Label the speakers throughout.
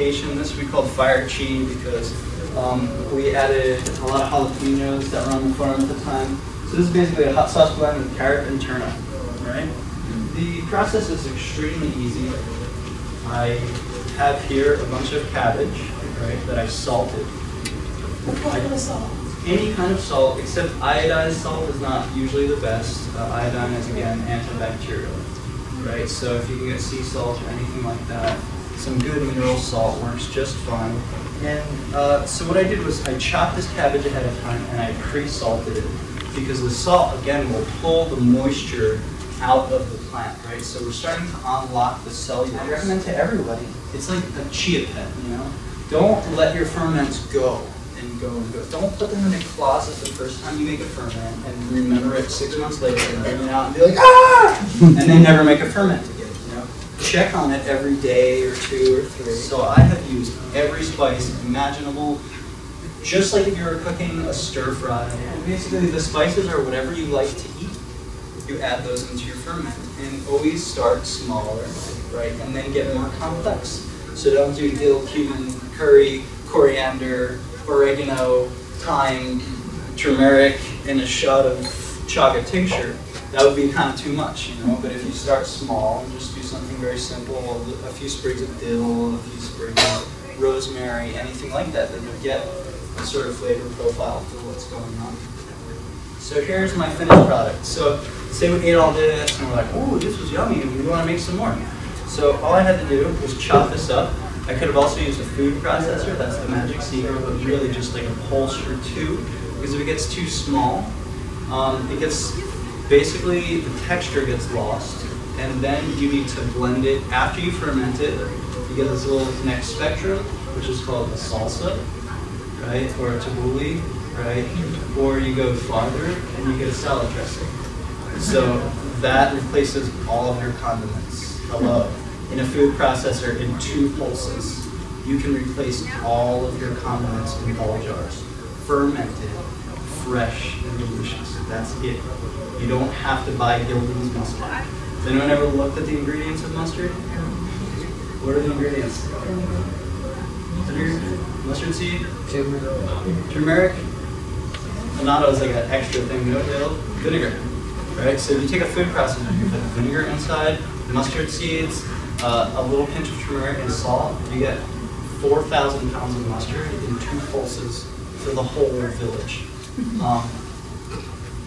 Speaker 1: fermentation. This we called fire chi because we added a lot of jalapenos that were on the farm at the time. So this is basically a hot sauce blend with carrot and turnip, right? The process is extremely easy. I have here a bunch of cabbage, right, that I salted.
Speaker 2: What kind of salt?
Speaker 1: Any kind of salt, except iodized salt is not usually the best. Iodine is, again, antibacterial, right? So if you can get sea salt or anything like that, some good mineral salt works just fine. And so what I did was I chopped this cabbage ahead of time and I pre-salted it because the salt, again, will pull the moisture out of the plant, right? So we're starting to unlock the cellulose. I recommend to everybody, it's like a chia pet, you know? Don't let your ferments go and go and go. Don't put them in a closet the first time you make a ferment and remember it 6 months later and bring it out and be like, ah! And then never make a ferment again, you know? Check on it every day or 2 or 3. So I have used every spice imaginable, just like if you were cooking a stir fry. And basically the spices are whatever you like to eat. You add those into your ferment and always start smaller, right? And then get more complex. So don't do dill, cumin, curry, coriander, oregano, thyme, turmeric, and a shot of chaga tincture. That would be kind of too much, you know? But if you start small and just do something very simple, a few sprigs of dill, a few sprigs of rosemary, anything like that, then you'll get a sort of flavor profile for what's going on. So here's my finished product. So say we ate all this and we're like, oh, this was yummy, and we want to make some more. So all I had to do was chop this up. I could have also used a food processor, that's the magic secret, but really just like a pulse or two, because if it gets too small, it gets, basically the texture gets lost, and then you need to blend it. After you ferment it, you get this little next spectrum, which is called a salsa, right, or a tabbouleh, right, or you go farther and you get a salad dressing. So that replaces all of your condiments. Hello. In a food processor, in 2 pulses, you can replace all of your condiments in ball jars. Fermented, fresh, and delicious. That's it. You don't have to buy Gildan's mustard. Has anyone ever looked at the ingredients of mustard? What are the ingredients? Mustard seed? Turmeric? Annatto is like an extra thing. No dill? Vinegar. Right? So if you take a food processor, you put vinegar inside, mustard seeds, a little pinch of turmeric and salt, you get 4,000 pounds of mustard in 2 pulses for the whole village.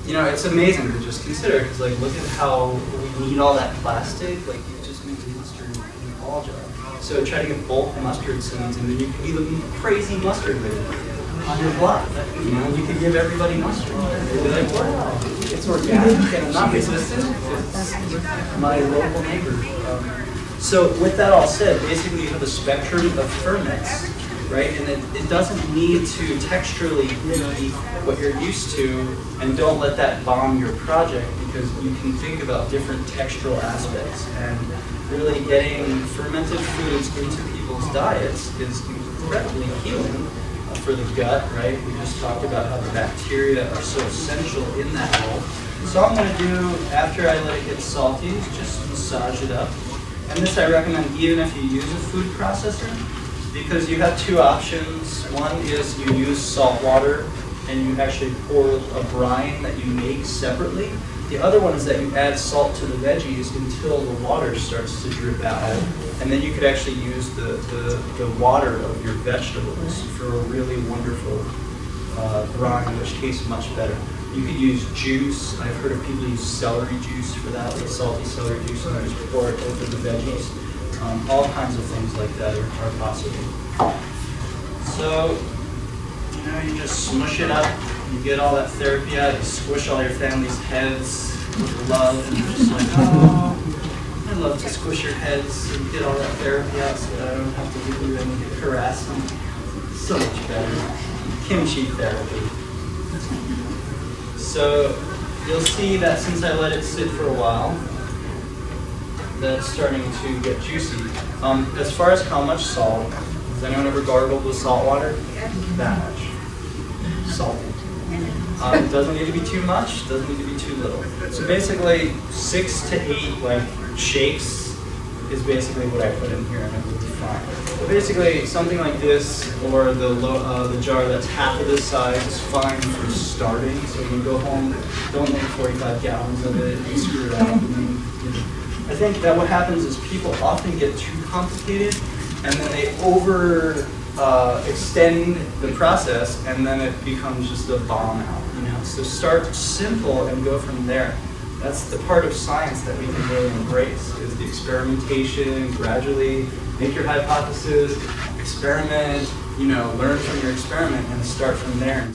Speaker 1: You know, it's amazing to just consider, because like, look at how we need all that plastic, like you just make mustard in a ball jar. So try to get bulk mustard seeds, and then you can be the crazy mustard lady on your block. You know, you can give everybody mustard. They'll be like, wow, it's organic and not resistant. It's my local neighbor. So with that all said, basically you have a spectrum of ferments, right? And it doesn't need to texturally be what you're used to, and don't let that bomb your project, because you can think about different textural aspects. And really getting fermented foods into people's diets is incredibly healing for the gut, right? We just talked about how the bacteria are so essential in that role. So all I'm going to do after I let it get salty is just massage it up. And this I recommend even if you use a food processor, because you have 2 options. One is you use salt water and you actually pour a brine that you make separately. The other one is that you add salt to the veggies until the water starts to drip out. And then you could actually use the water of your vegetables for a really wonderful brine, which tastes much better. You could use juice. I've heard of people use celery juice for that, like salty celery juice, and just pour it over the veggies. All kinds of things like that are possible. So, you know, you just smush it up, you get all that therapy out, you squish all your family's heads with love, and you're just like, oh, I love to squish your heads and get all that therapy out so that I don't have to do any harassment. So much better. Kimchi therapy. So you'll see that since I let it sit for a while, that's starting to get juicy. As far as how much salt, has anyone ever gargled with salt water? That much. Salty. It doesn't need to be too much, doesn't need to be too little. So basically 6 to 8 like shakes is basically what I put in here, and it will be fine. But basically, something like this, or the jar that's half of this size, is fine for starting. So when you go home, don't make 45 gallons of it and screw it up. And then, I think that what happens is people often get too complicated, and then they extend the process, and then it becomes just a bomb out. So start simple and go from there. That's the part of science that we can really embrace, is the experimentation, gradually make your hypothesis, experiment, learn from your experiment and start from there.